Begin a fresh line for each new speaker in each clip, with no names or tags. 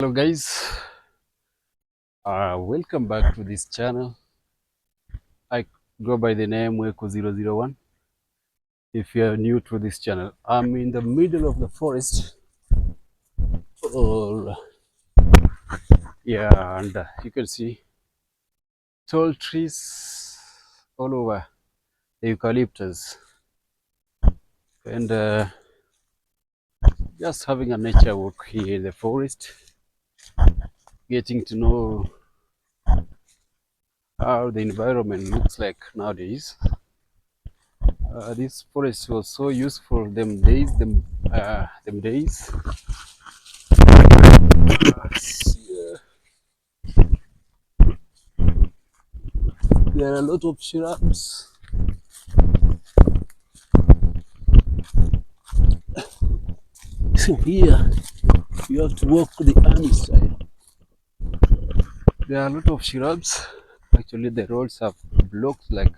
Hello guys, welcome back to this channel. I go by the name Weko001. If you are new to this channel, I'm in the middle of the forest, or yeah, and you can see tall trees all over, the eucalyptus, and just having a nature walk here in the forest, getting to know how the environment looks like nowadays. This forest was so useful them days. There are a lot of shrubs. So here you have to walk the army side. There are a lot of shrubs. Actually, the roads have blocked like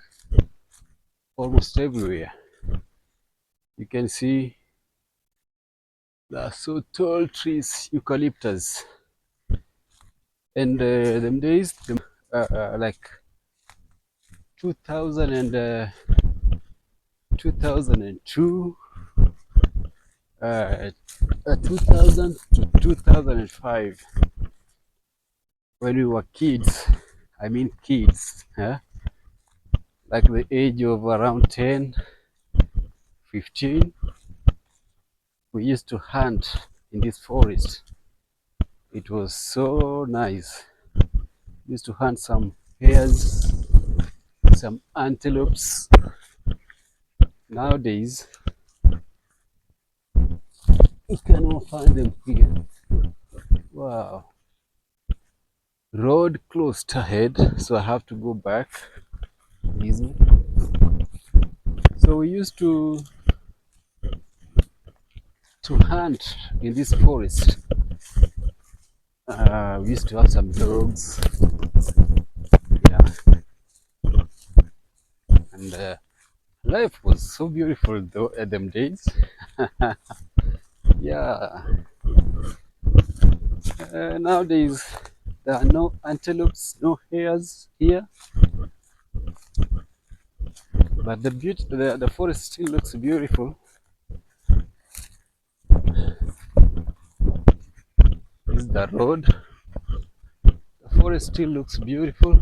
almost everywhere. You can see there are so tall trees, eucalyptus, and them days, like 2000 and 2002, 2000 to 2005, when we were kids. I mean kids, huh? Like the age of around 10, 15, we used to hunt in this forest. It was so nice. We used to hunt some hares, some antelopes. Nowadays, you cannot find them here. Wow. Road closed ahead, so I have to go back this way. So we used to hunt in this forest. We used to have some dogs, yeah, and life was so beautiful though at them days. Yeah. Nowadays, there are no antelopes, no hares here, but the forest still looks beautiful. This is the road. The forest still looks beautiful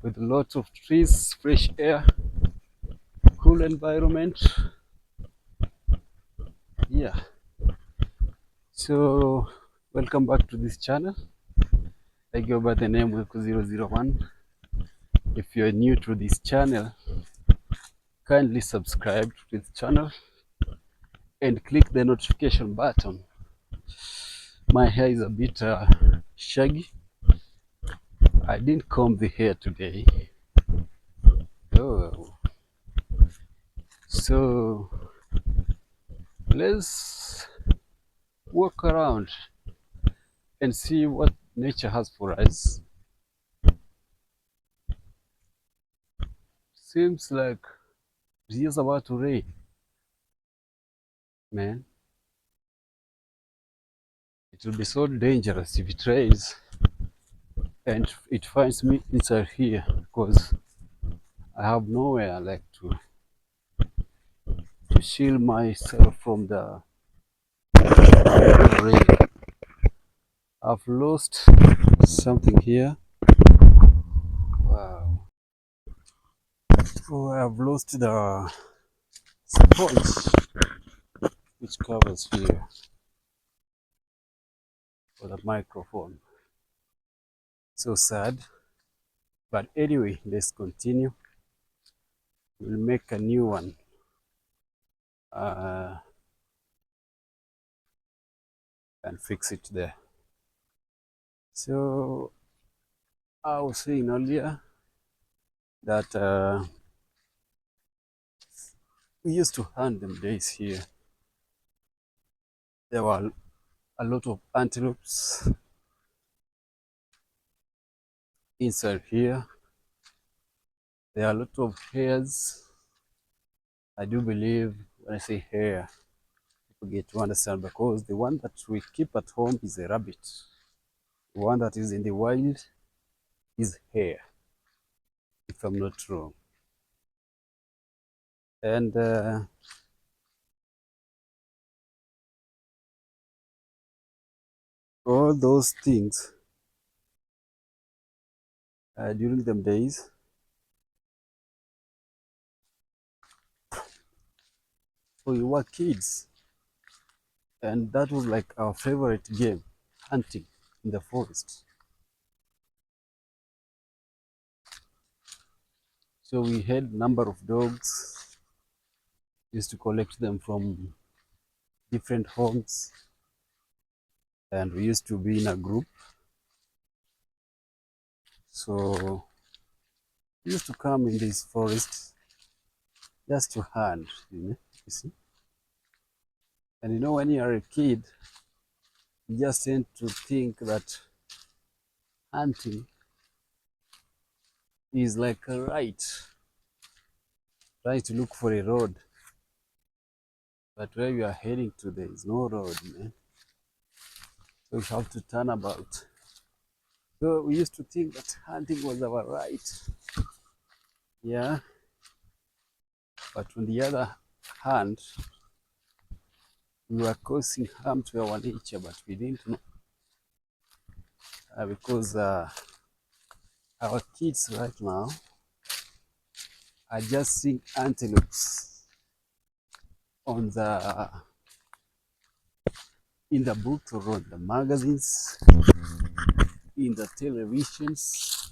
with lots of trees, fresh air, cool environment. Yeah. So, welcome back to this channel. I go by the name Weko001. If you're new to this channel, kindly subscribe to this channel and click the notification button. My hair is a bit shaggy. I didn't comb the hair today. Oh, so let's walk around and see what nature has for us. Seems like it's just about to rain, man. It will be so dangerous if it rains and it finds me inside here, because I have nowhere like to shield myself from the rain. I've lost something here. Wow. Oh, I've lost the sponge which covers here for the microphone. So sad. But anyway, let's continue. We'll make a new one. And fix it there. So I was saying earlier that we used to hunt them days here. There were a lot of antelopes inside here. There are a lot of hares. I do believe when I say hare, get to understand, because the one that we keep at home is a rabbit. The one that is in the wild is hare, if I'm not wrong. And all those things during them days, we were kids, and that was like our favorite game, hunting in the forest. So we had number of dogs, used to collect them from different homes, and we used to be in a group. So we used to come in this forest just to hunt, you see. And when you are a kid, you just tend to think that hunting is like a right, trying to look for a road. But where you are heading to, there is no road, man. So you have to turn about. So we used to think that hunting was our right. Yeah. But on the other hand, we were causing harm to our nature, but we didn't know. Because our kids right now are just seeing antelopes on the in the books or on the magazines, in the televisions,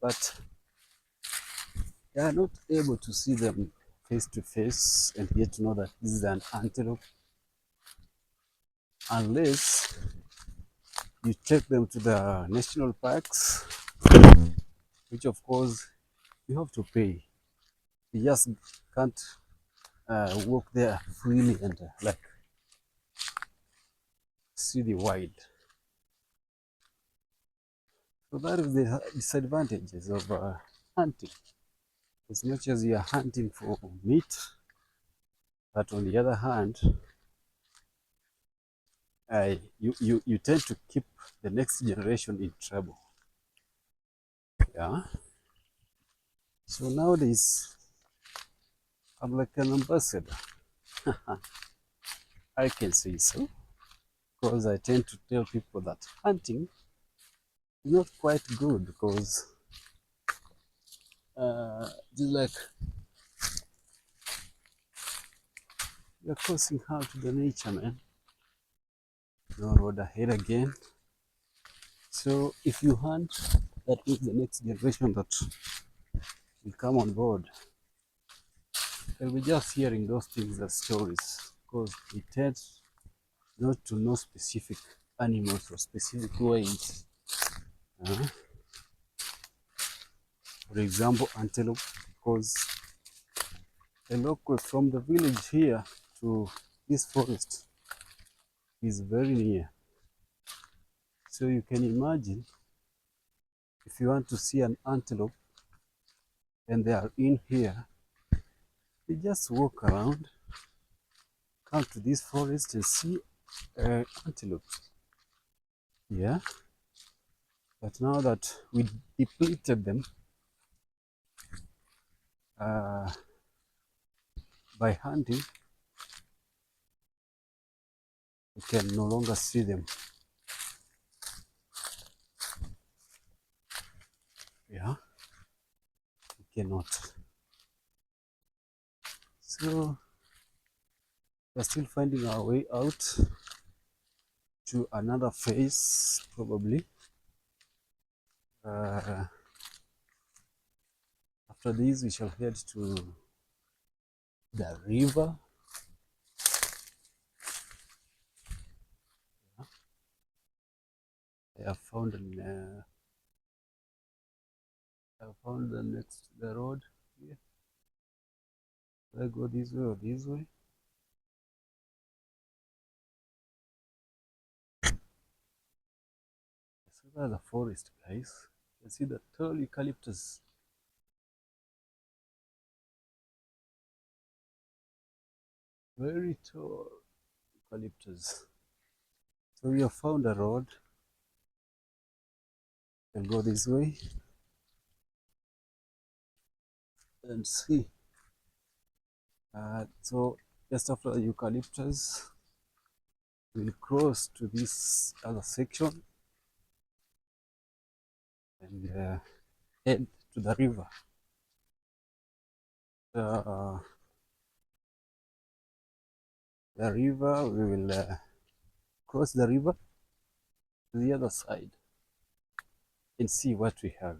but they are not able to see them face to face and get to know that this is an antelope, unless you take them to the national parks, which of course you have to pay. You just can't walk there freely and like see the wild. So that is the disadvantages of hunting. As much as you are hunting for meat, but on the other hand, you tend to keep the next generation in trouble. Yeah. So nowadays, I'm like an ambassador. I can say so, because I tend to tell people that hunting is not quite good, because it's like you're causing harm to the nature, man. No road ahead again. So if you hunt, that means the next generation that will come on board, they'll be just hearing those things as stories, because we tend not to know specific animals or specific ways. Uh, for example, antelope, because the local from the village here to this forest is very near. So you can imagine, if you want to see an antelope and they are in here, you just walk around, come to this forest and see antelope. Yeah. But now that we depleted them uh, by hunting, we can no longer see them. Yeah, we cannot. So we're still finding our way out to another phase, probably. Uh, After this, we shall head to the river. I have found the next the road here. Should I go this way or this way? So that's the forest, guys. You can see the tall eucalyptus. very tall eucalyptus. So we have found a road. We'll go this way and see. So just after the eucalyptus, we'll cross to this other section and head to the river. Uh, the river, we will cross the river to the other side and see what we have.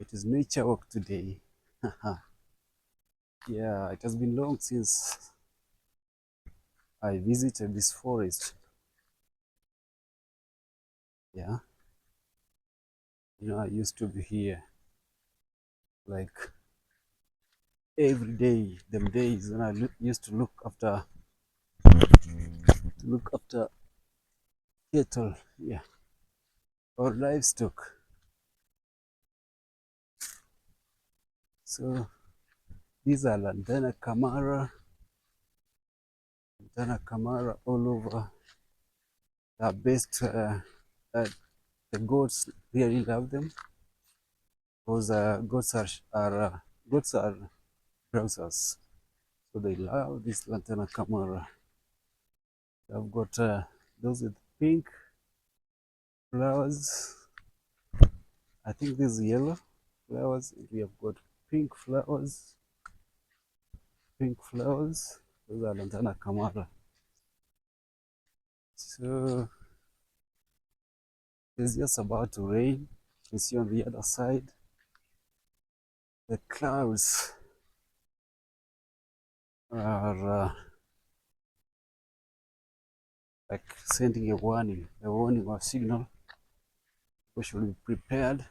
It is nature walk today. Yeah, it has been long since I visited this forest. Yeah, I used to be here like every day. Them days when I used to look after cattle, yeah, or livestock. So these are lantana camara all over. The best. The goats really love them because goats are browsers, so they love this lantana camara. I've got those with pink flowers. I think this is yellow flowers. We have got pink flowers. Pink flowers. Those are lantana camara. So it's just about to rain. You see on the other side, the clouds are like sending a warning or signal. We should be prepared,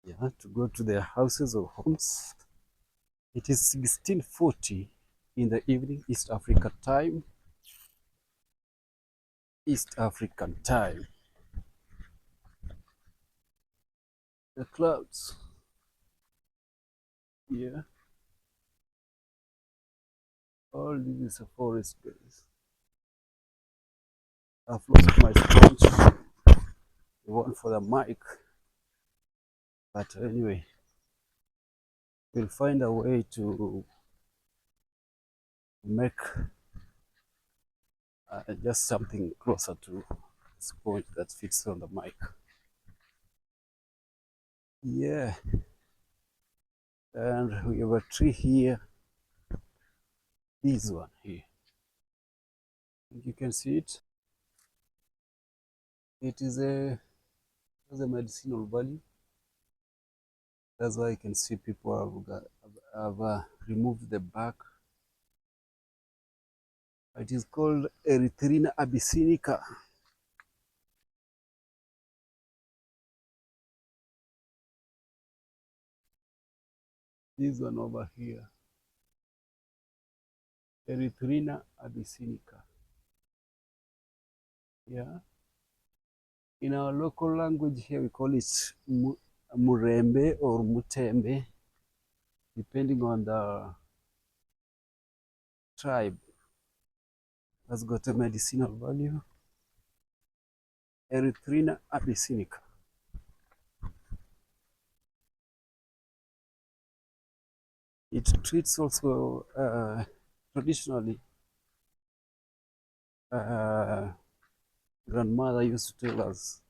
yeah, to go to their houses or homes. It is 16:40 in the evening, East African time. East African time. The clouds, yeah, all this is a forest, guys. I've lost my sponge, the one for the mic, but anyway, we'll find a way to make just something closer to sponge that fits on the mic. Yeah, and we have a tree here. This one here. You can see it. It has a medicinal value. That's why I can see people have removed the bark. It is called Erythrina abyssinica. This one over here, Erythrina abyssinica. Yeah. In our local language here, we call it murembe or mutembe, depending on the tribe. Has got a medicinal value. Erythrina abyssinica. It treats also traditionally. Grandmother used to tell us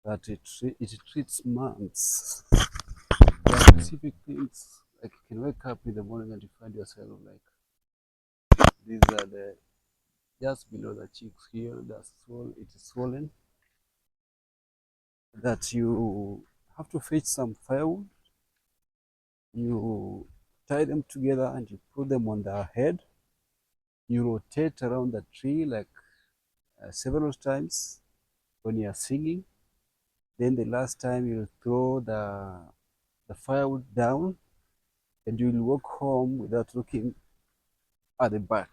that it treats mumps. There are specific things like you can wake up in the morning and you find yourself like these are the just below the cheeks here. It is swollen. That you have to fetch some firewood. You tie them together and you put them on the head. You rotate around the tree like several times when you are singing. Then the last time you throw the firewood down and you will walk home without looking at the back.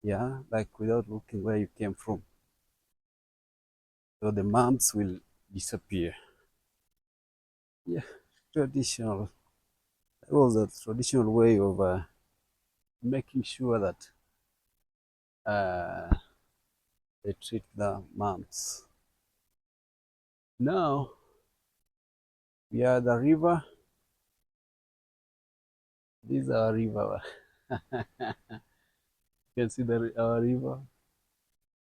Yeah, like without looking where you came from. So the mumps will disappear. Yeah, traditional. It was a traditional way of making sure that uh, they treat the moms. Now we are at the river. This is our river. You can see our river.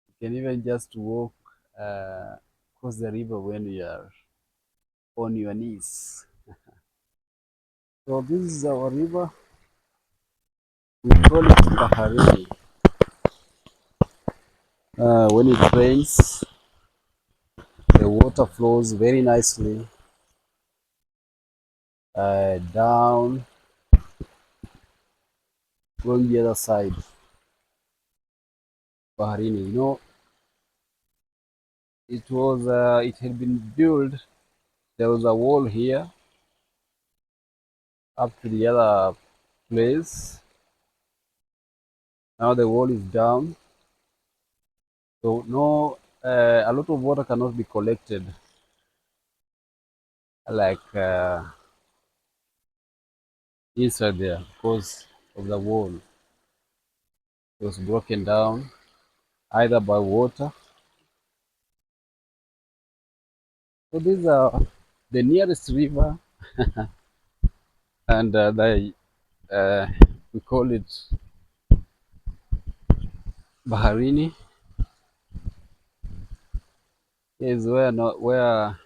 You can even just walk across the river when you are on your knees. So this is our river. We call it Baharini. When it rains, the water flows very nicely down, going the other side. Baharini. It had been built. There was a wall here up to the other place. Now the wall is down, so no, a lot of water cannot be collected like inside there because of the wall. It was broken down either by water. So these are the nearest river, and uh, we call it Baharini. Is where not where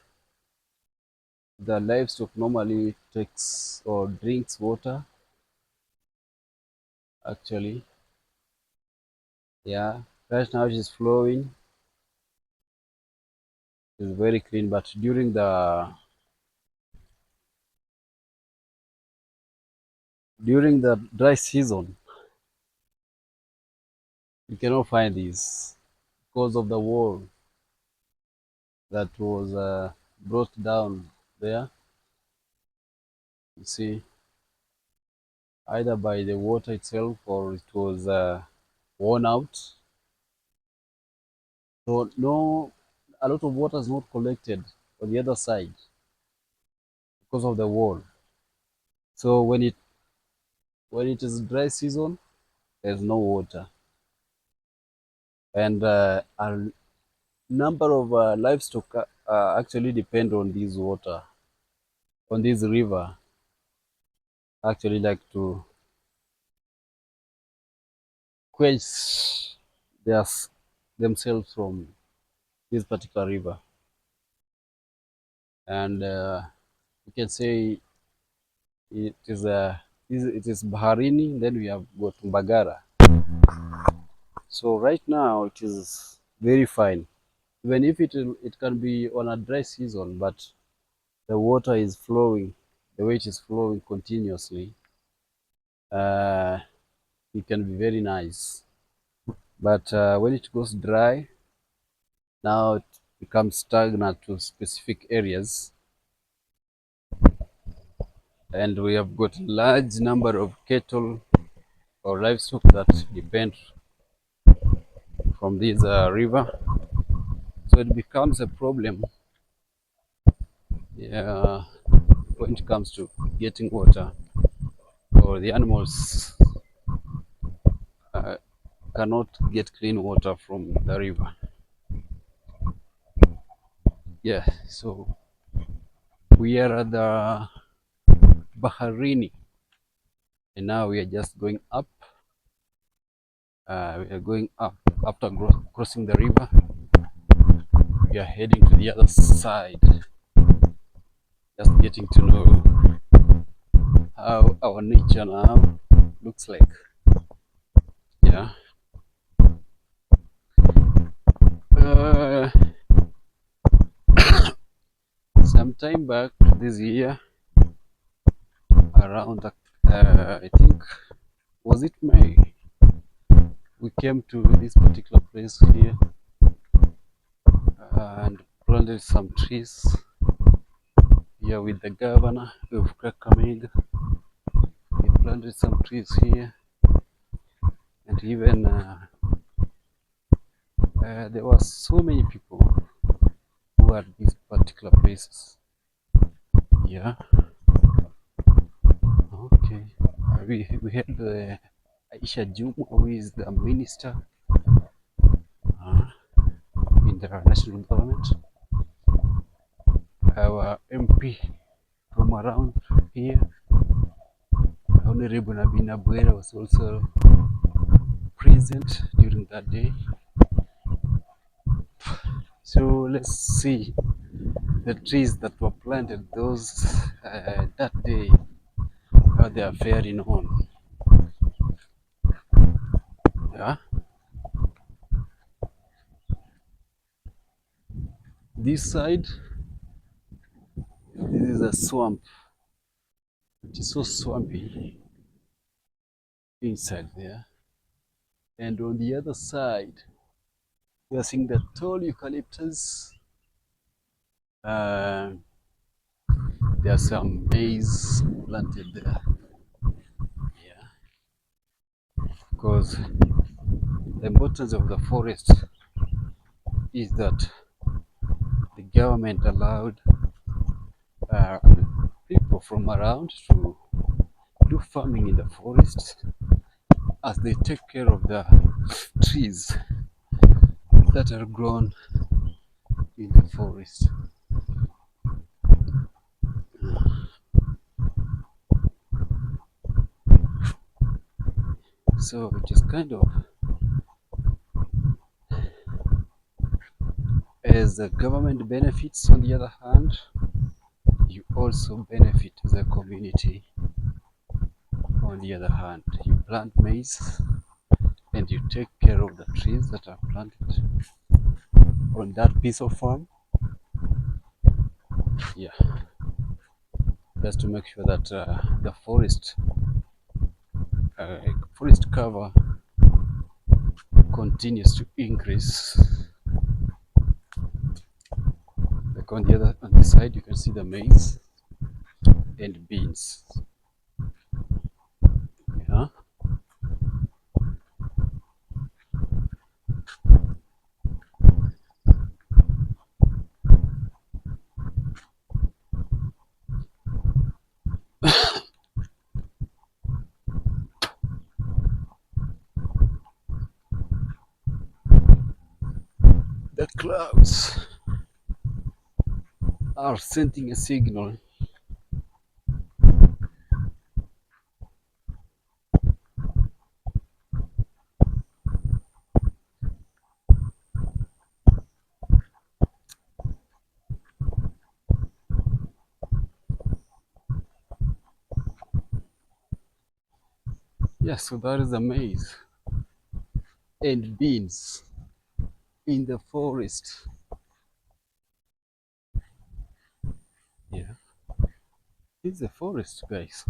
the livestock normally takes or drinks water. Actually, yeah. Right now it is flowing. It's very clean, but during the dry season, you cannot find these because of the wall that was brought down there. You see, either by the water itself or it was worn out. So no, a lot of water is not collected on the other side because of the wall. So when it is dry season, there's no water, and a number of livestock actually depend on this water, on this river. Actually, like to quench their, themselves from this particular river, and you can say it is Baharini. Then we have got Mbagara. So right now it is very fine, even if it can be on a dry season, but the water is flowing the way it is flowing continuously. Uh, it can be very nice. But when it goes dry, now it becomes stagnant to specific areas, and we have got a large number of cattle or livestock that depend from this river. So it becomes a problem, yeah, when it comes to getting water, or the animals uh, cannot get clean water from the river. Yeah, so we are at the Baharini, and now we are just going up. We are going up after crossing the river. We are heading to the other side, just getting to know how our nature now looks like. Yeah. Uh, some time back this year, around I think, was it May? We came to this particular place here and planted some trees here with the governor of Kakamega. We planted some trees here, and even there were so many people who are these particular places. Yeah. we had Aisha Juma, who is the minister uh, in the national government. Our MP from around here, Honorable Nabina Buera, was also present during that day. So let's see the trees that were planted those that day, how they are faring on. Yeah, this side, this is a swamp. It is so swampy inside there. And on the other side, we are seeing the tall eucalyptus. Uh, there are some maize planted there. Yeah, because the importance of the forest is that the government allowed uh, people from around to do farming in the forest as they take care of the trees that are grown in the forest. So it is kind of, as the government benefits, on the other hand, you also benefit the community. On the other hand, you plant maize and you take care of the trees that are planted on that piece of farm. Yeah, just to make sure that the forest cover continues to increase. Like on the side, you can see the maize and beans. Yeah, the clouds are sending a signal. Yeah, so that is the maize and beans in the forest. Yeah, it's the forest, guys.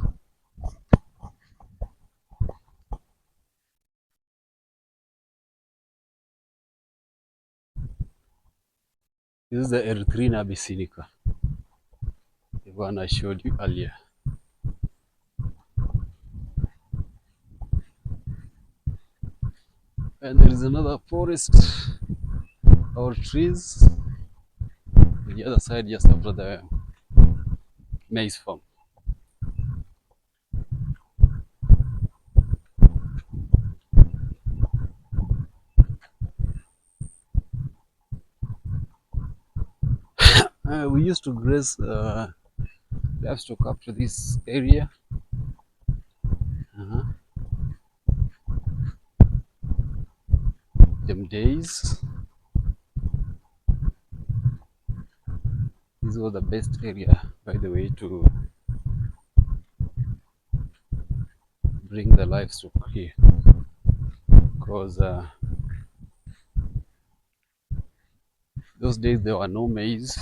This is the Erythrina abyssinica, the one I showed you earlier. And there is another forest or trees on the other side, just after the maize farm. We used to graze livestock up to this area. Uh-huh. Them days, this was the best area, by the way, to bring the livestock here, because those days there were no maize,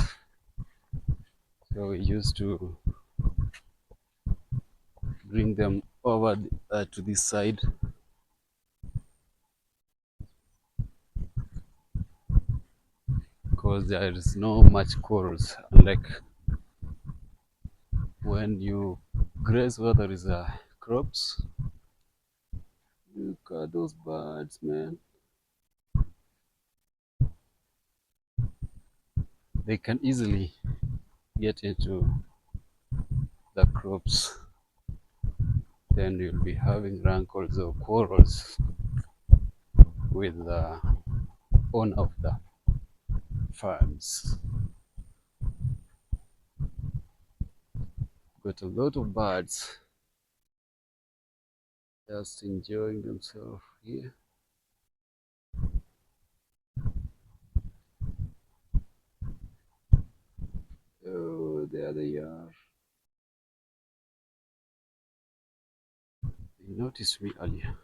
so we used to bring them over to this side, because there is no much corals, unlike when you graze where there is crops. Look at those birds, man. They can easily get into the crops. then you'll be having rankles or quarrels with the owner of the farms. Got a lot of birds just enjoying themselves here. Oh, there they are. They noticed me earlier.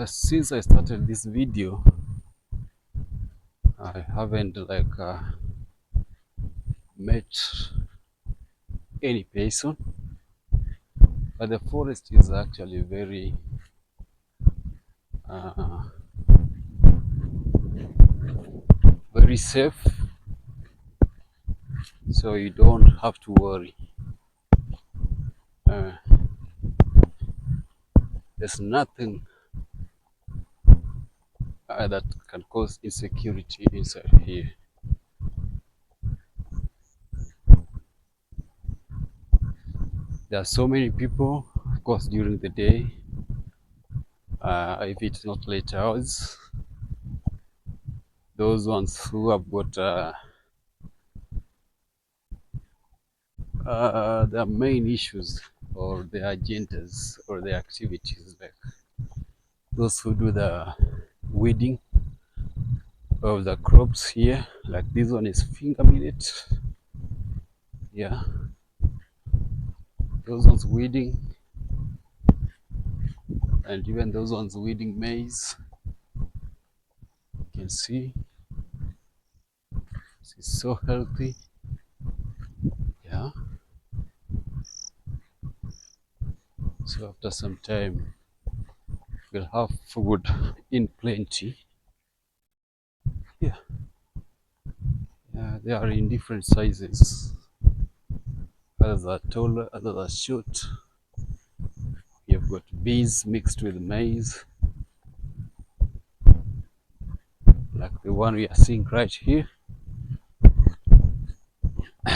Since I started this video, I haven't met any person, but the forest is actually uh, very safe, so you don't have to worry. Uh, there's nothing that can cause insecurity inside here. There are so many people, of course, during the day. If it's not late hours, those ones who have got their main issues or their agendas or their activities, like those who do the weeding of the crops here, like this one is finger millet. Yeah, those ones weeding, and even those ones weeding maize. You can see it's so healthy. Yeah, so after some time we'll have food in plenty. Yeah, yeah, they are in different sizes. Others are taller, others are short. You've got beans mixed with maize, like the one we are seeing right here.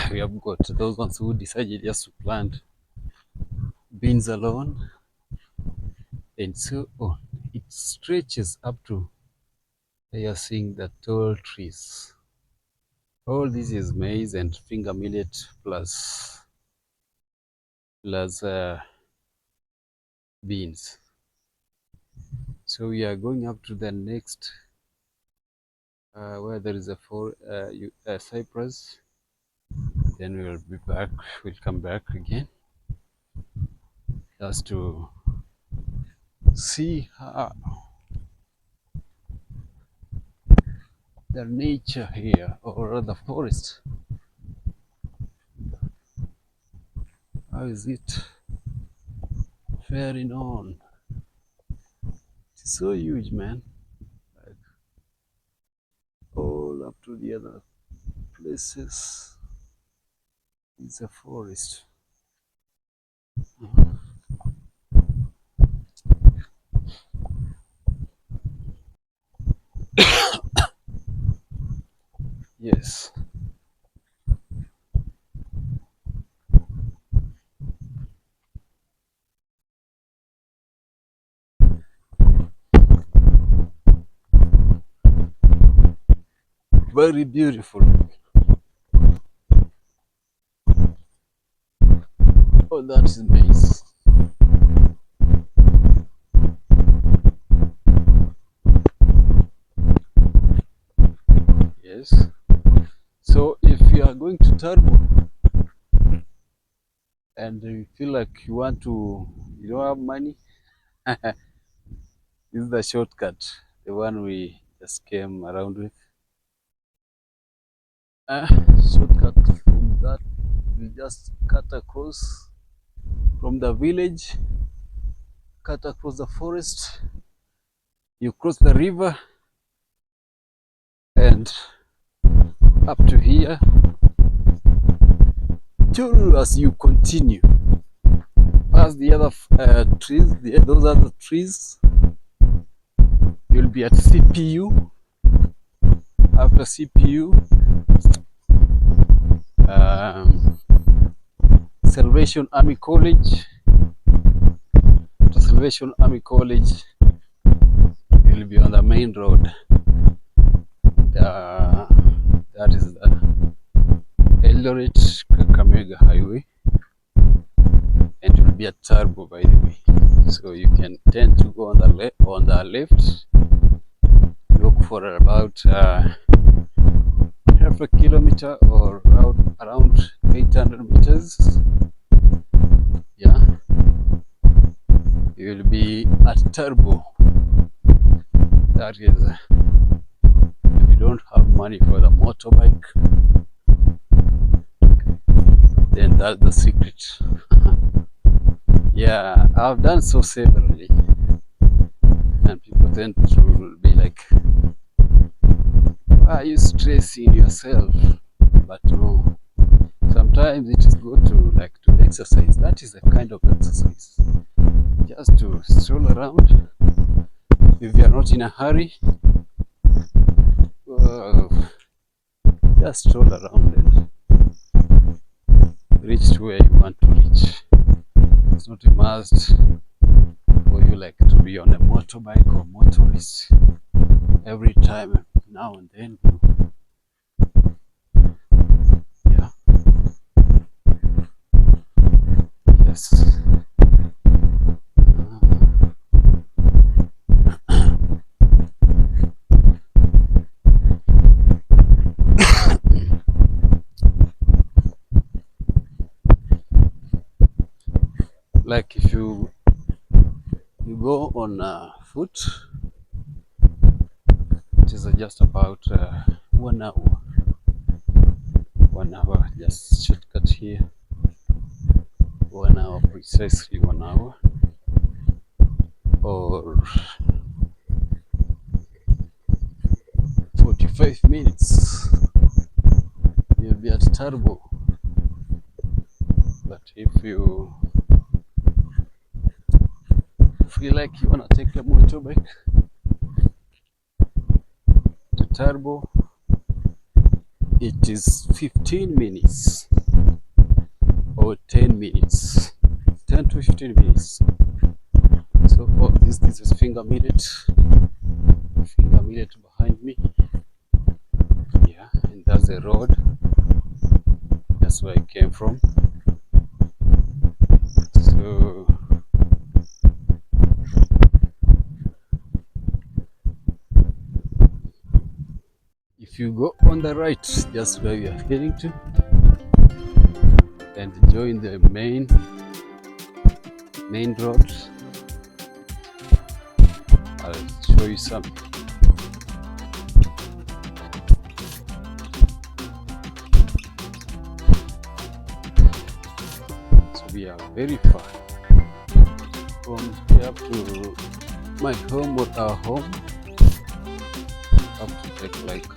We have got those ones who decided just to plant beans alone, and so on. It stretches up to, they are seeing the tall trees. All this is maize and finger millet plus beans. So we are going up to the next where there is a cypress. Then we will be back. We'll come back again just to see how the nature here, or the forest, how is it faring on? It's so huge, man. Like all up to the other places, it's a forest. Yes. Very beautiful. Oh, that is nice. Yes. So if you are going to Turbo and you feel like you don't have money, this is the shortcut, the one we just came around with. Uh, Shortcut from that, we just cut across from the village, cut across the forest, you cross the river, and up to here. As you continue past the other trees, those other trees, you'll be at CPU. After CPU, Salvation Army College. After Salvation Army College, you'll be on the main road. That is the Eldoret Kakamega Highway, and it will be a turbo, by the way. So you can tend to go on the left, look for about half a kilometer or around 800 meters. Yeah, you will be at turbo. That is, if you don't have money for the motorbike, then that's the secret. Yeah, I've done so severally, and people tend to be like, why are you stressing yourself? But no, sometimes it is good to exercise. That is a kind of exercise, just to stroll around. If you are not in a hurry, just stroll around and reach to where you want to reach. It's not a must for you to be on a motorbike or motorist every time, now and then. Yeah. Yes. Like if you go on foot, it is just about 1 hour. 1 hour, just shortcut here. 1 hour, precisely 1 hour, or 45 minutes. You'll be at turbo. But if you feel like you wanna take a motorbike to turbo, it is 15 minutes or 10 minutes, 10 to 15 minutes. So this is finger millet behind me. Yeah, and that's the road. That's where I came from. So if you go on the right, just where we are heading to, and join the main road, I'll show you something. So we are very far from here to my home or our home. Have to take like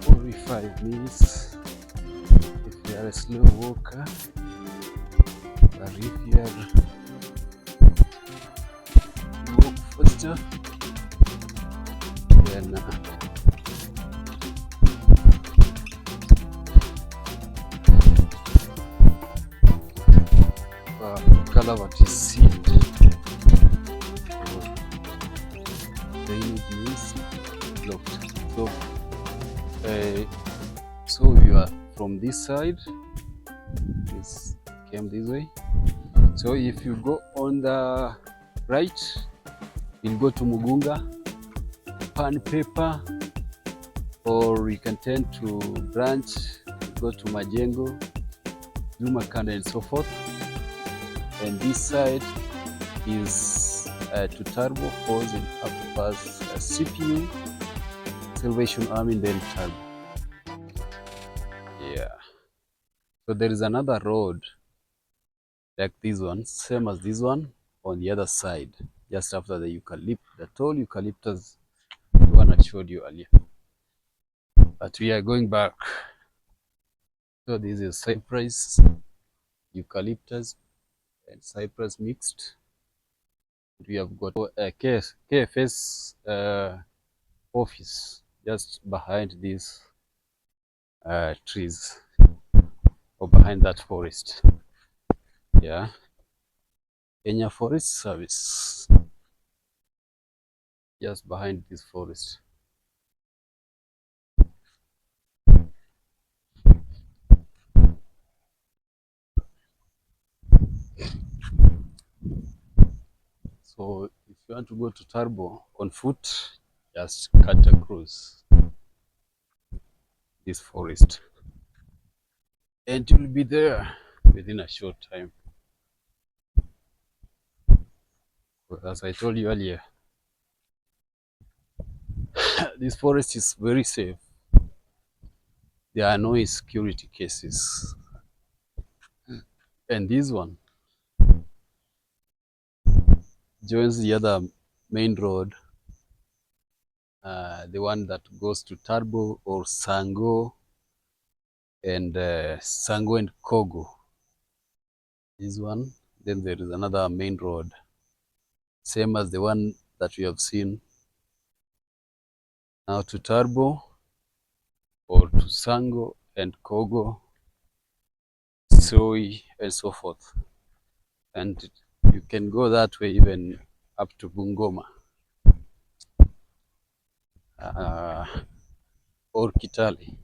45 minutes if you are a slow walker, but if you walk faster, then Kalavati seed. Drainage means blocked. So you are from this side. This came this way. So if you go on the right, you'll go to Mugunga, Pan Paper, or you can tend to branch, go to Majengo, Zumakanda, and so forth. And this side is to Turbo, Falls, and up to pass CPU, Salvation Army, then Turbo. Yeah. So there is another road like this one, same as this one, on the other side, just after the tall eucalyptus, the one I showed you earlier. But we are going back. So this is cypress, eucalyptus, and cypress mixed. We have got a KFS office just behind these trees or behind that forest. Yeah, Kenya Forest Service just behind this forest. So if you want to go to Turbo on foot, just cut across this forest and you'll be there within a short time. But as I told you earlier, this forest is very safe. There are no security cases. And this one joins the other main road, the one that goes to Turbo or Sango and Kogo. This one, then there is another main road, same as the one that we have seen now to Turbo or to Sango and Kogo, Soi, and so forth. And you can go that way even up to Bungoma or Kitale.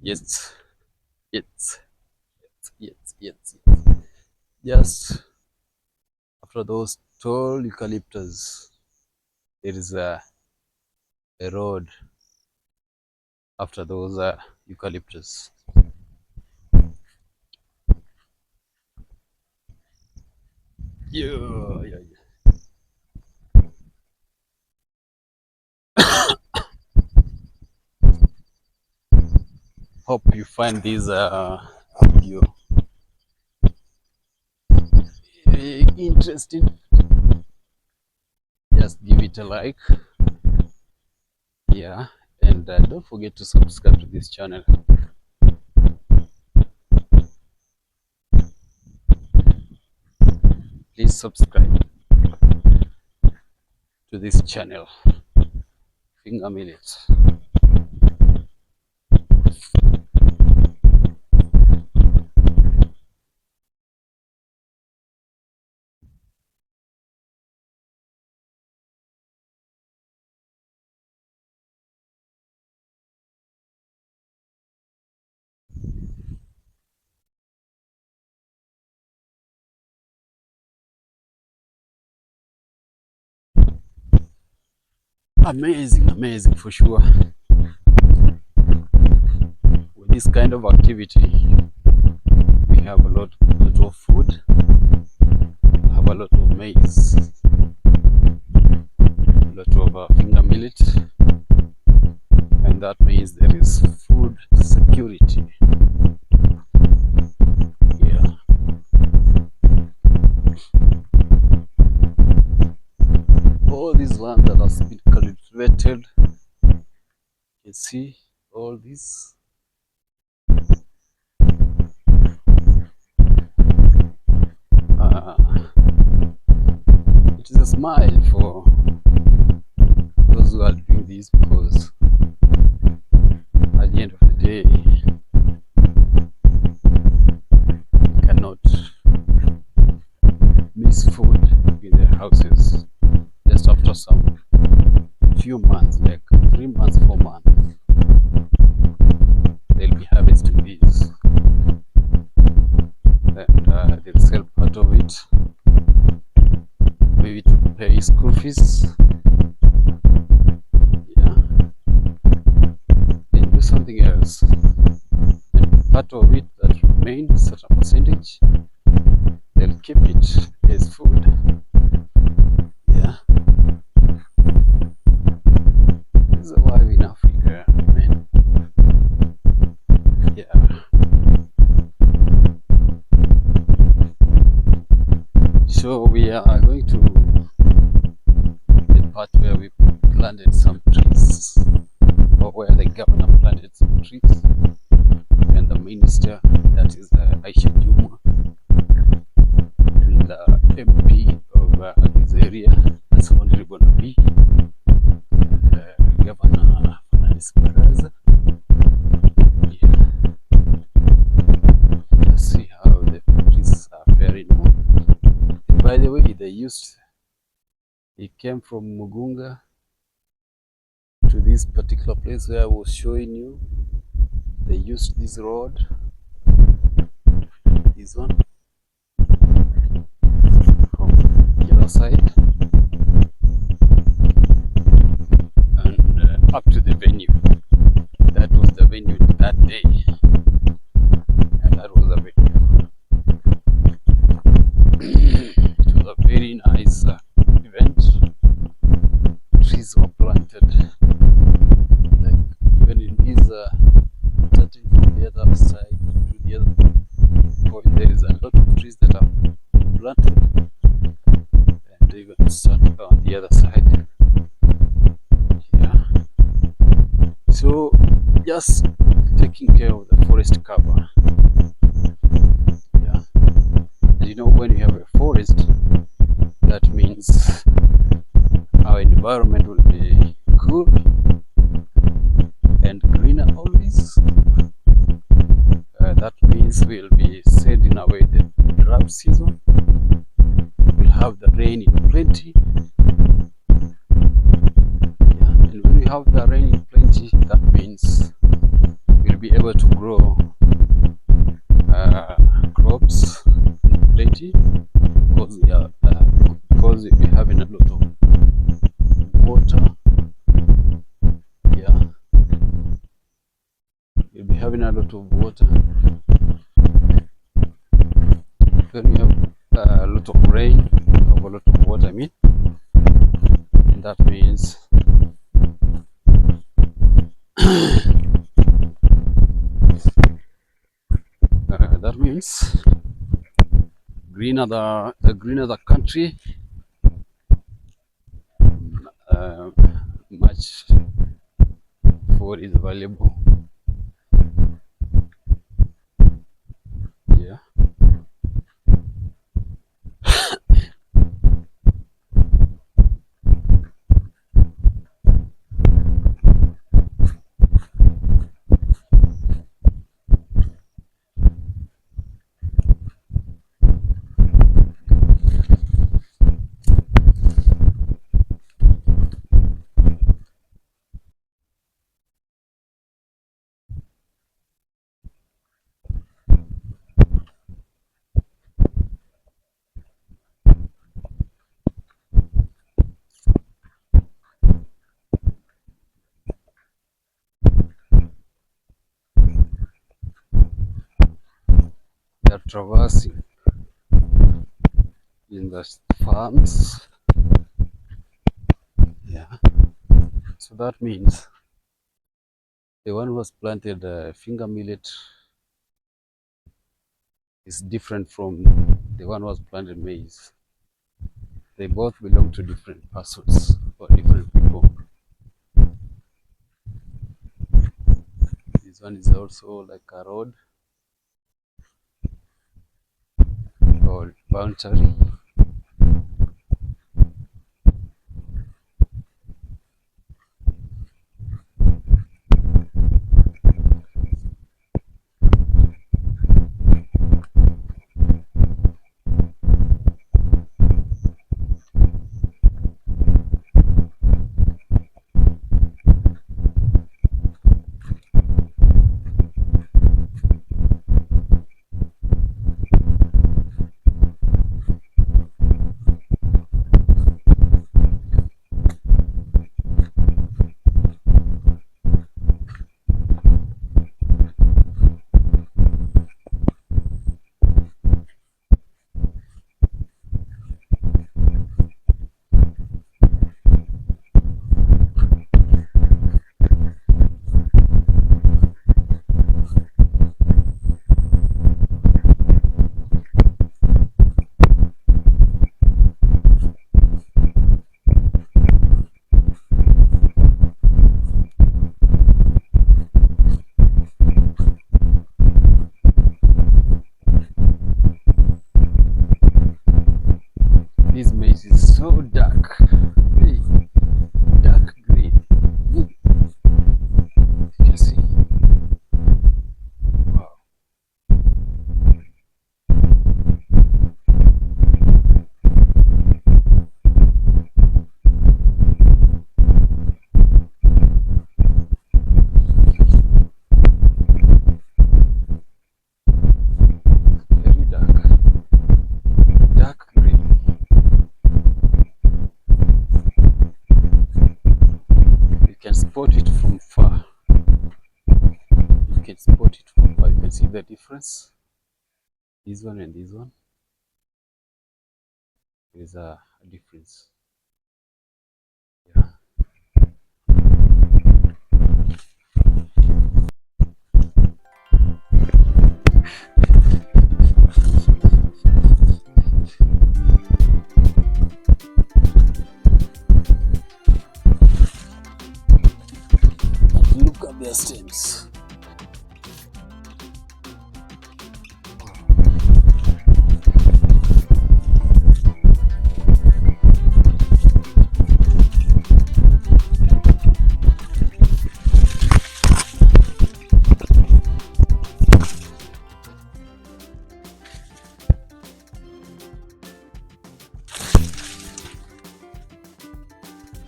Yes, yes, yes, yes, yes. Just after those tall eucalyptus, there is a road after those eucalyptus. Yeah, yeah, yeah. Hope you find this video interesting. Just give it a like, yeah, and don't forget to subscribe to this channel. Please subscribe to this channel, Finger Millet. Amazing, amazing for sure. With this kind of activity, we have a lot of food, we have a lot of maize, a lot of finger millet, and that means there is food security. Yeah. All this land that has been cultivated, you can see all this. It is a smile for those who are doing this, because at the end of the day, you cannot miss food in their houses just after some few months, like 3 months, 4 months. They'll be harvesting these, and they'll sell part of it, maybe to pay school fees. Yeah, then do something else, and part of it that remains, certain percentage, they'll keep it as food. Yeah, this is why in Africa, man. Yeah. So we are going to the part where we planted some trees, or where governor planted some trees, and the minister, that is Aisha Juma, and the MP of this area, that's Honorable B, Governor Fernandez Baraza. Yeah, just see how the trees are faring on. And by the way, he came from Mugunga to this particular place where I was showing you. They used this road, this one, from the other side, and up to the venue. That was the venue that day, and that was the venue. It was a very nice event. Trees were planted, like even in this, starting from the other side to the other point, there is a lot of trees that are planted, and even start on the other side. Yeah. So just taking care of the forest cover. Yeah. And you know, when you have a forest, that means our environment will be good and greener always. That means we'll be sending away the drought season. We'll have the rain in plenty. Yeah. And when we have the rain in plenty, that means we'll be able to grow crops in plenty, because because we'll be having a lot of water. Yeah, we'll be having a lot of water. When we have a lot of rain, we have a lot of water, I mean, and that means greener the country, much food is valuable. Yeah. They're traversing in the farms. Yeah. So that means the one who was planted finger millet is different from the one who was planted maize. They both belong to different persons or different people. This one is also like a road or boundary. you can spot it from far. You can see the difference. This one and this one. There is a difference. Yeah. Look at their stems.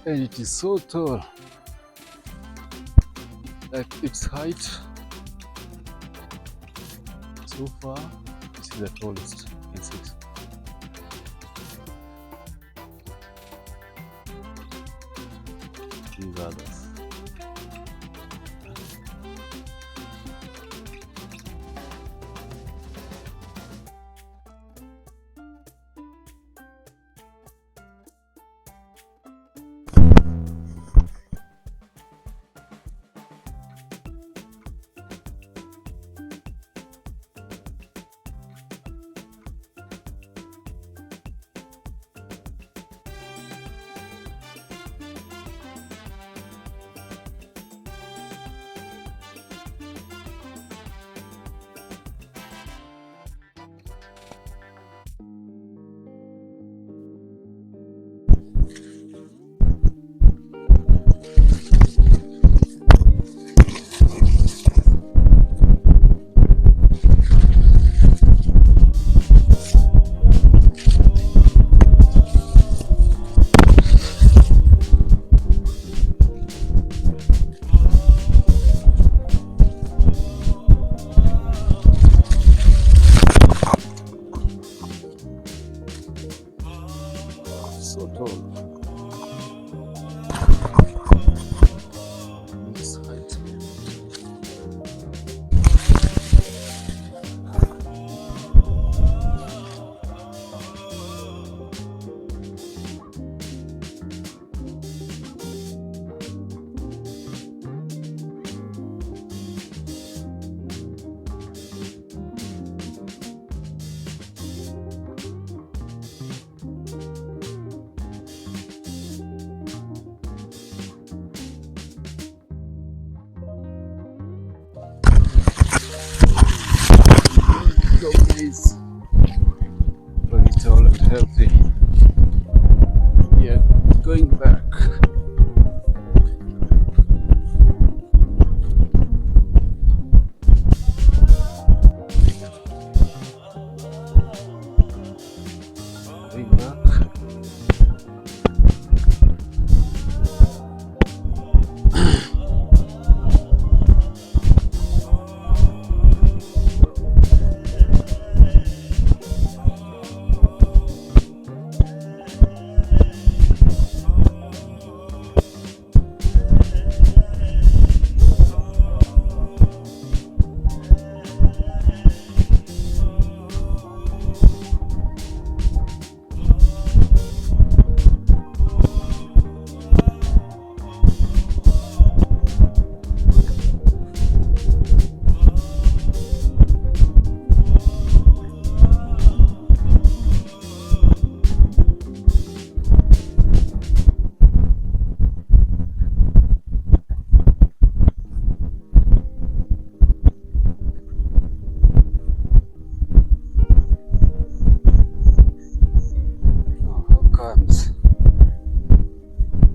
And it is so tall. Like its height so far, this is the tallest. You can see it. These others. So tall. This height. So guys, very tall and healthy. Yeah, going back. Going back.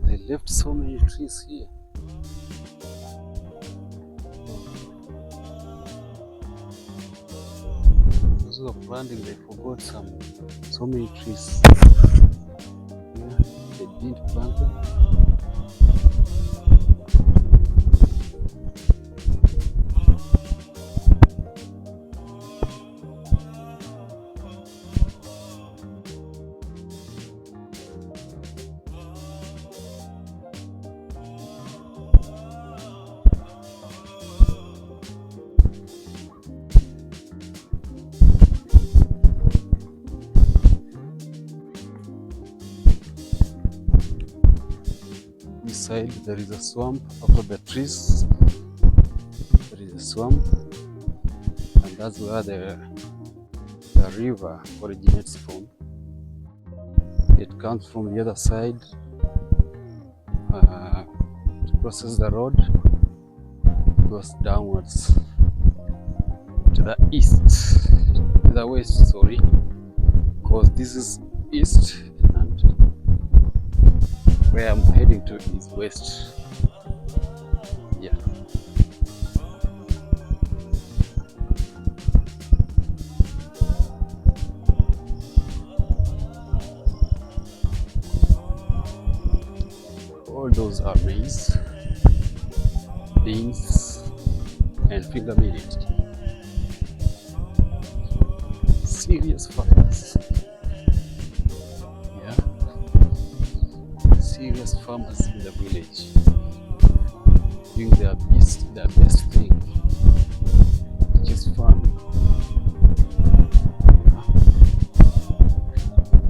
They left so many trees here. Because of planting, they forgot so many trees. Yeah, they didn't plant them. side there is a swamp. After the trees there is a swamp, and that's where the river originates from. It comes from the other side, it crosses the road, goes downwards to the east, to the west, sorry, because this is east and where I'm heading to is west. Yeah. All those are maize, beans, and finger millet. Serious farmers. Yeah. Serious farmers in the village doing their best thing, which is farming.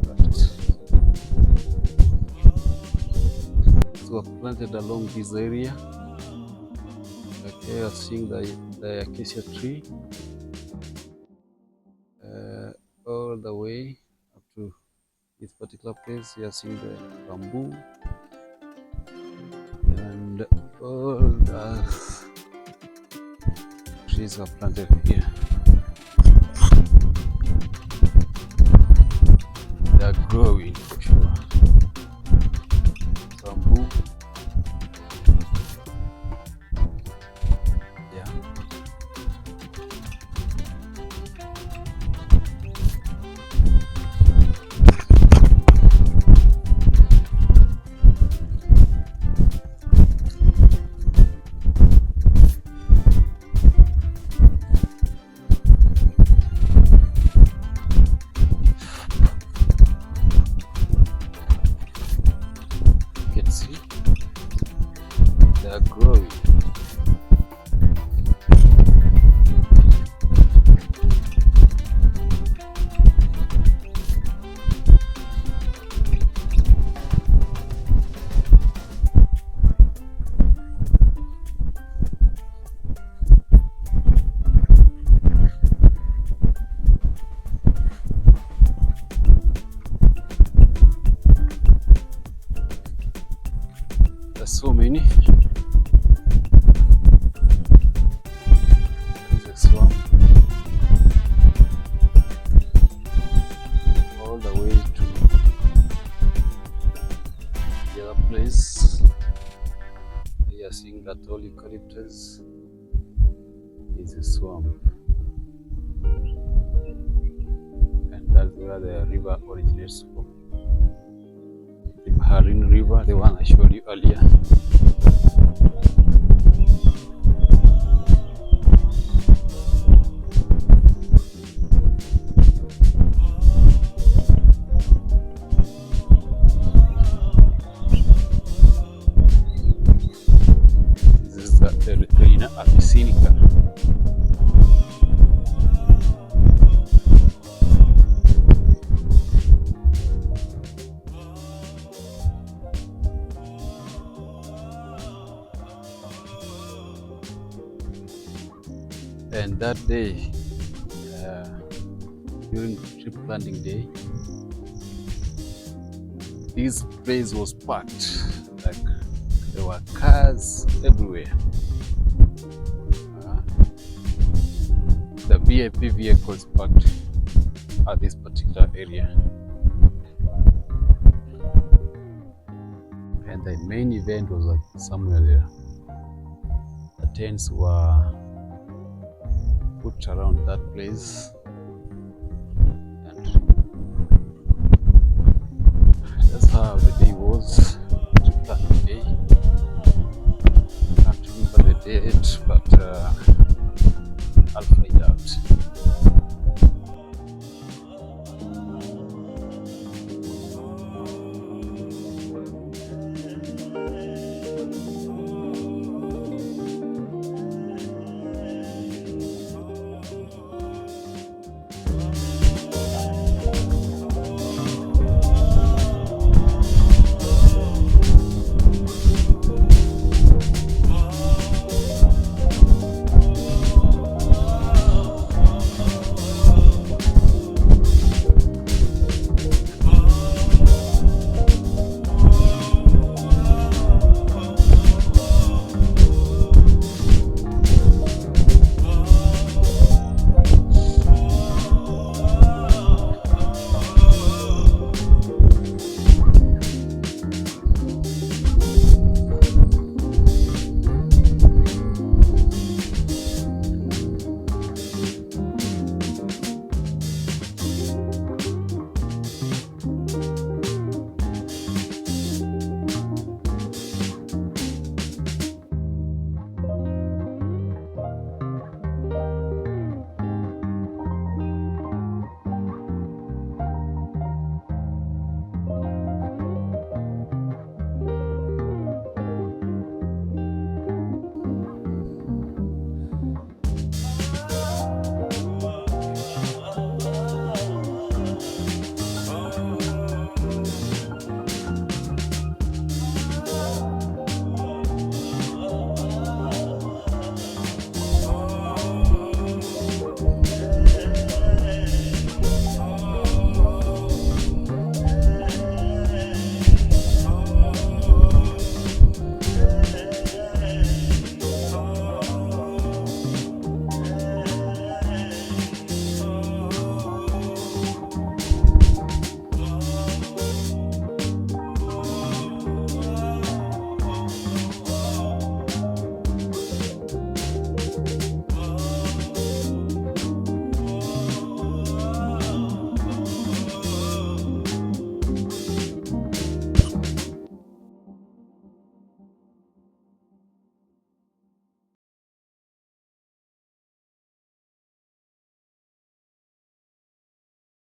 Right. So I've planted along this area. Okay, I'm seeing the acacia tree all the way up to this particular place. You are seeing the bamboo and all the trees are planted here. They are growing for sure. Bamboo. Yeah. You can see they are growing. There's so many. There's a swamp all the way to the other place. You are seeing that tall eucalyptus is a swamp, and that's where the river originates from. The Maharin River, the one I showed you earlier. This is the Erythrina abyssinica. And that day, during tree planting day, this place was packed. Like there were cars everywhere. The VIP vehicles parked at this particular area. And the main event was somewhere there. The tents were put around that place, and that's how the day was. Tree planting day. Can't remember the date, but I'll find out.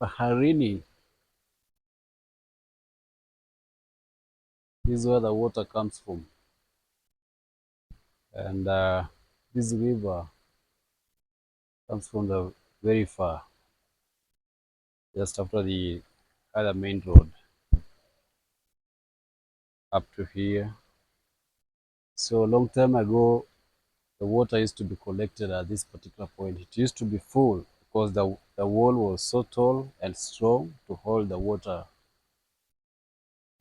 Baharini is where the water comes from, and this river comes from the very far, just after the other main road up to here. So a long time ago, the water used to be collected at this particular point. It used to be full because the wall was so tall and strong to hold the water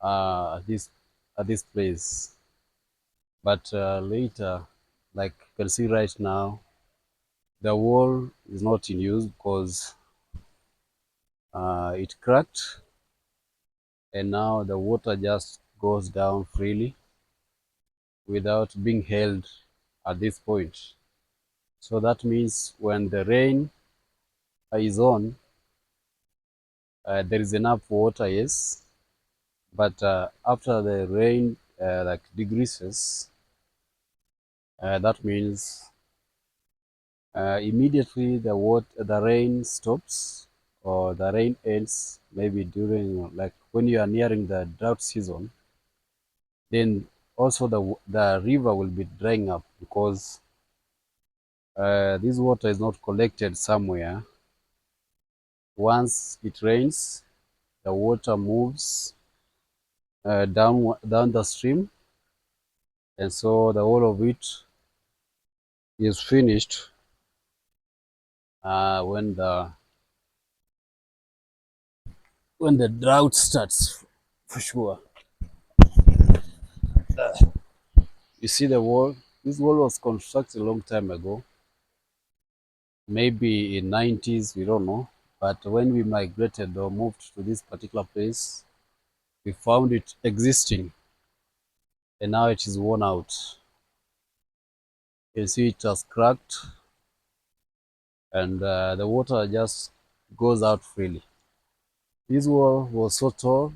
at this place. But later, like you can see right now, the wall is not in use because it cracked, and now the water just goes down freely without being held at this point. So that means when the rain is on, there is enough water, yes, but after the rain like decreases, that means immediately the rain stops or the rain ends. Maybe during like when you are nearing the drought season, then also the river will be drying up because this water is not collected somewhere. Once it rains, the water moves down the stream, and so the whole of it is finished when the drought starts, for sure. You see the wall. This wall was constructed a long time ago, maybe in 90s. We don't know. But when we migrated or moved to this particular place, we found it existing, and now it is worn out. You see, it has cracked, and the water just goes out freely. This wall was so tall;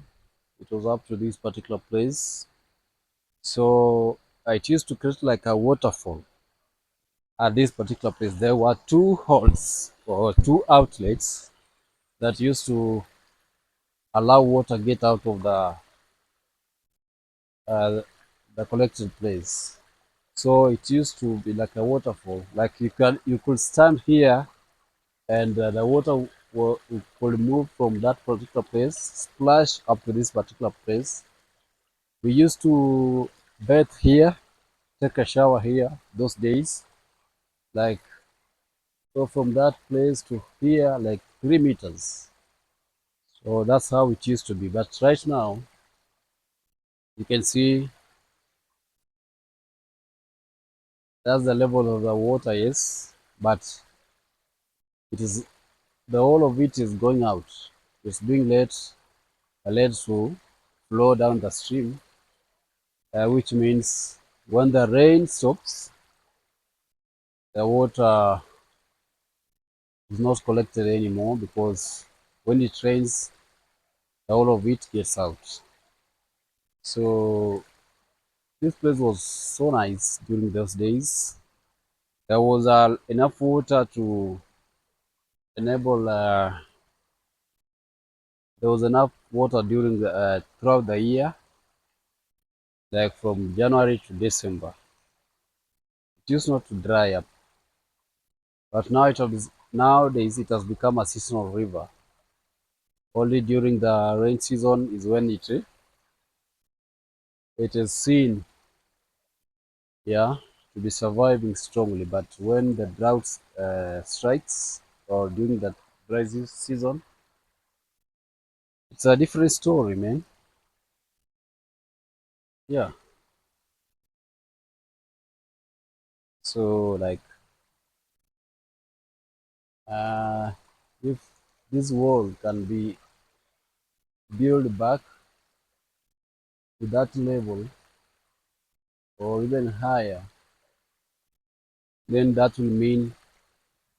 it was up to this particular place. So it used to create like a waterfall at this particular place. There were two holes or two outlets that used to allow water get out of uh, the collected place. So it used to be like a waterfall. Like you could stand here, and the water could move from that particular place, splash up to this particular place. We used to bathe here, take a shower here those days. Like so, from that place to here, like 3 meters. So that's how it used to be. But right now, you can see that's the level of the water is, but it is the whole of it is going out. It's being led to flow down the stream, which means when the rain stops, the water is not collected anymore because when it rains, the whole of it gets out. So this place was so nice during those days. There was enough water to enable. There was enough water during throughout the year, like from January to December. It used not to dry up, but nowadays it has become a seasonal river. Only during the rain season is when it is seen, yeah, to be surviving strongly. But when the drought strikes or during the dry season, it's a different story, man. Yeah. So like, uh, if this wall can be built back to that level or even higher, then that will mean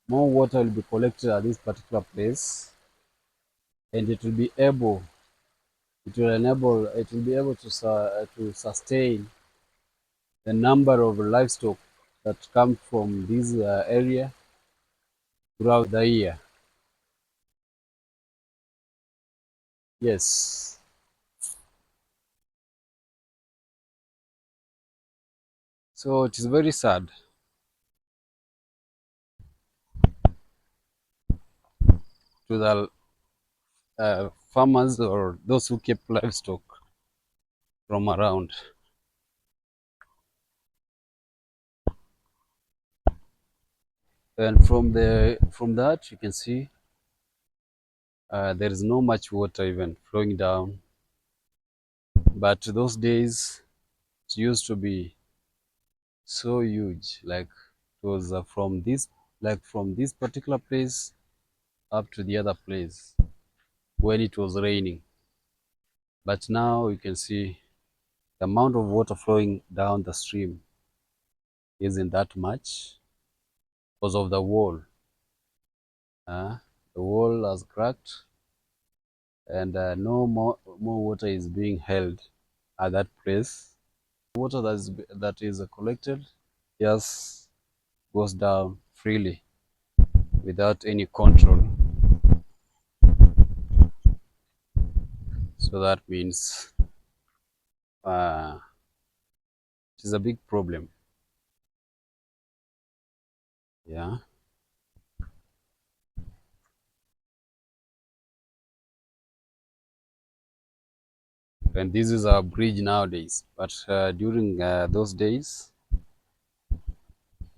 more water will be collected at this particular place, and it will be able to sustain the number of livestock that come from this area throughout the year. Yes. So it is very sad to the farmers or those who keep livestock from around. And from that you can see there is no much water even flowing down. But those days it used to be so huge, like it was from this particular place up to the other place when it was raining. But now you can see the amount of water flowing down the stream isn't that much because of the wall. Uh, the wall has cracked, and no more water is being held at that place. Water that is collected just goes down freely without any control. So that means uh, it is a big problem. Yeah, and this is our bridge nowadays. But during those days,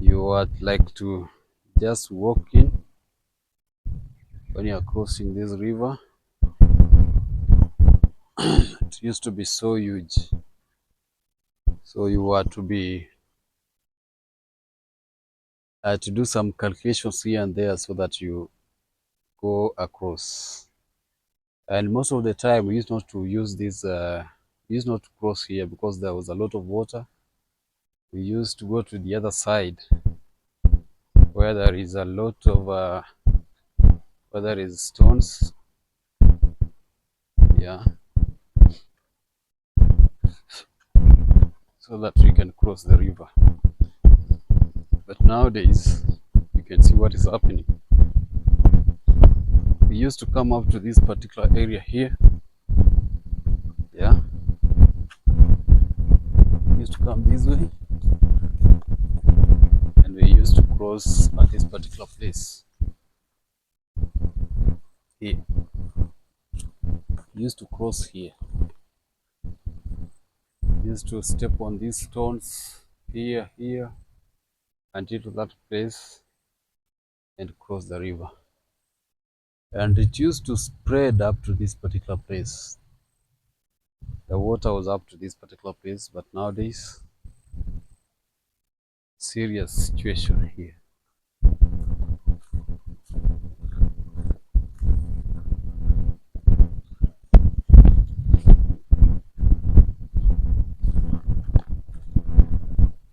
you would like to just walk in when you are crossing this river. It used to be so huge, so you had to do some calculations here and there so that you go across. And most of the time, we used not to use this. We used not to cross here because there was a lot of water. We used to go to the other side where there is a lot of where there is stones. Yeah, so that we can cross the river. But nowadays, you can see what is happening. We used to come up to this particular area here. Yeah, we used to come this way, and we used to cross at this particular place here. We used to cross here. We used to step on these stones here until to that place and cross the river. And it used to spread up to this particular place. The water was up to this particular place, but nowadays, serious situation here.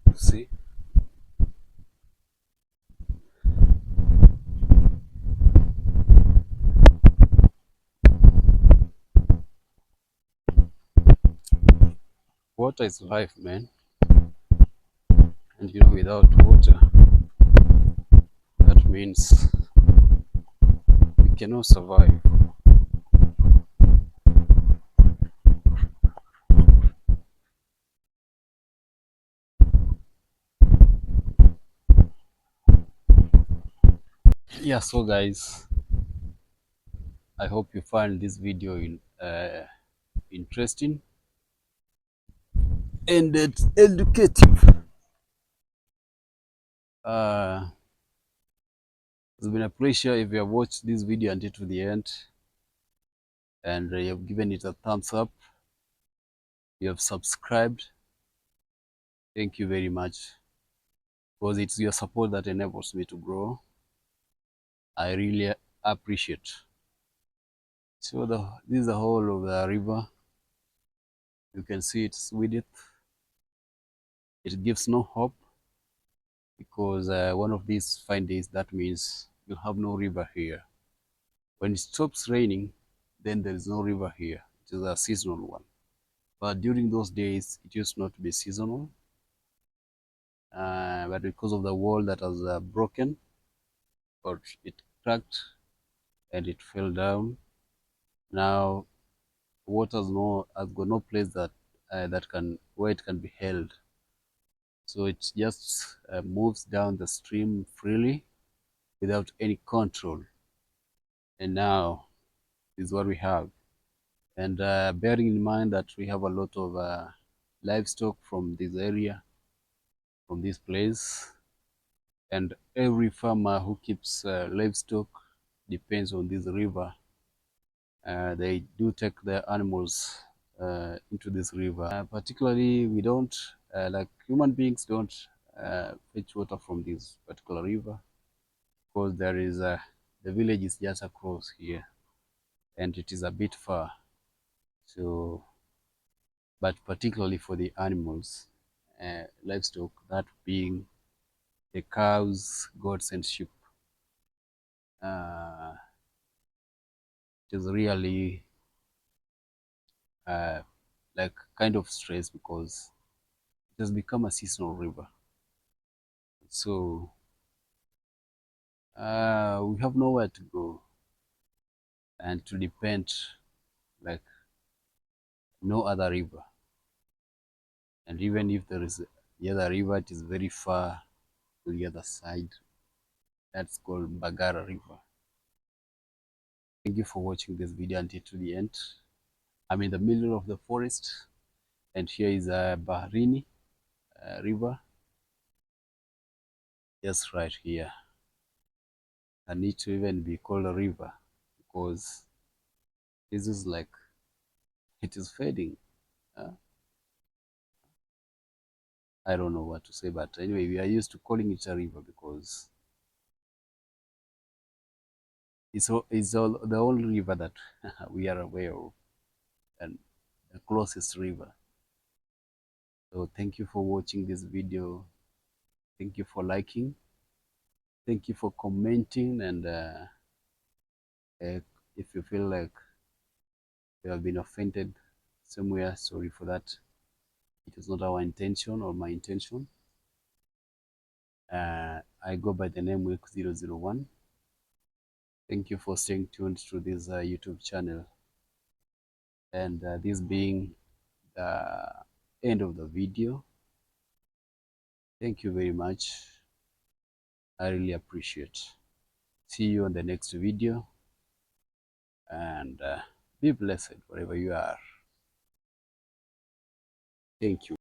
You see, water is life, man. And without water, that means we cannot survive. Yeah, so guys, I hope you find this video interesting and it's educative. Uh, it's been a pleasure if you have watched this video until to the end and you have given it a thumbs up. You have subscribed. Thank you very much because it's your support that enables me to grow. I really appreciate. So this is the whole of the river. You can see its width. It gives no hope because one of these fine days, that means you'll have no river here. When it stops raining, then there is no river here. It is a seasonal one. But during those days, it used not to be seasonal. But because of the wall that was broken or it cracked and it fell down, now has got no place that can where it can be held. So it just moves down the stream freely without any control. And now is what we have. And bearing in mind that we have a lot of livestock from this area, from this place, and every farmer who keeps livestock depends on this river. They do take their animals into this river. Particularly, we don't, like human beings, don't fetch water from this particular river because the village is just across here and it is a bit far. So, but particularly for the animals, livestock, that being the cows, goats, and sheep, uh, it is really uh, like kind of stress because it has become a seasonal river. So we have nowhere to go and to depend like no other river. And even if there is the other river, it is very far to the other side. That's called Bagara River. Thank you for watching this video until to the end. I'm in the middle of the forest, and here is a Bahrini river, just right here. I need to even be called a river because this is like it is fading. Uh, I don't know what to say, but anyway, we are used to calling it a river because it's all the only river that we are aware of and the closest river. So thank you for watching this video. Thank you for liking. Thank you for commenting. And if you feel like you have been offended somewhere, sorry for that. It is not our intention or my intention. I go by the name Week001. Thank you for staying tuned to this YouTube channel. And this being the end of the video. Thank you very much. I really appreciate. See you on the next video. And be blessed wherever you are. Thank you.